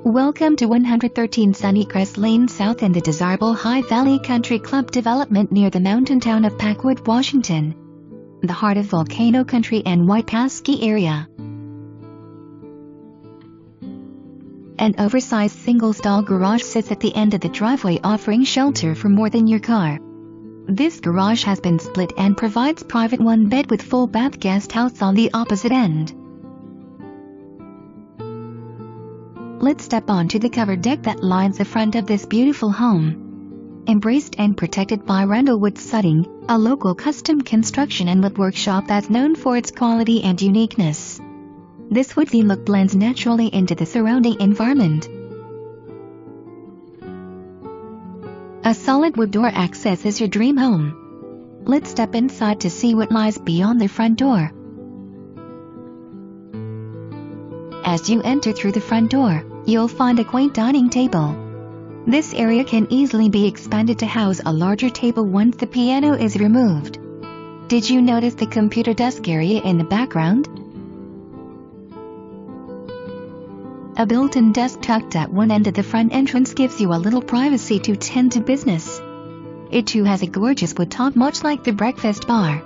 Welcome to 113 Sunnycrest Lane South in the desirable High Valley Country Club development near the mountain town of Packwood, Washington, the heart of Volcano Country and White Pass ski area. An oversized single-stall garage sits at the end of the driveway, offering shelter for more than your car. This garage has been split and provides private one-bed with full bath guest house on the opposite end. Let's step onto the covered deck that lines the front of this beautiful home. Embraced and protected by Randlewoods Siding, a local custom construction and wood workshop that's known for its quality and uniqueness. This woodsy look blends naturally into the surrounding environment. A solid wood door accesses your dream home. Let's step inside to see what lies beyond the front door. As you enter through the front door, you'll find a quaint dining table. This area can easily be expanded to house a larger table once the piano is removed. Did you notice the computer desk area in the background? A built-in desk tucked at one end of the front entrance gives you a little privacy to tend to business. It too has a gorgeous wood top much like the breakfast bar.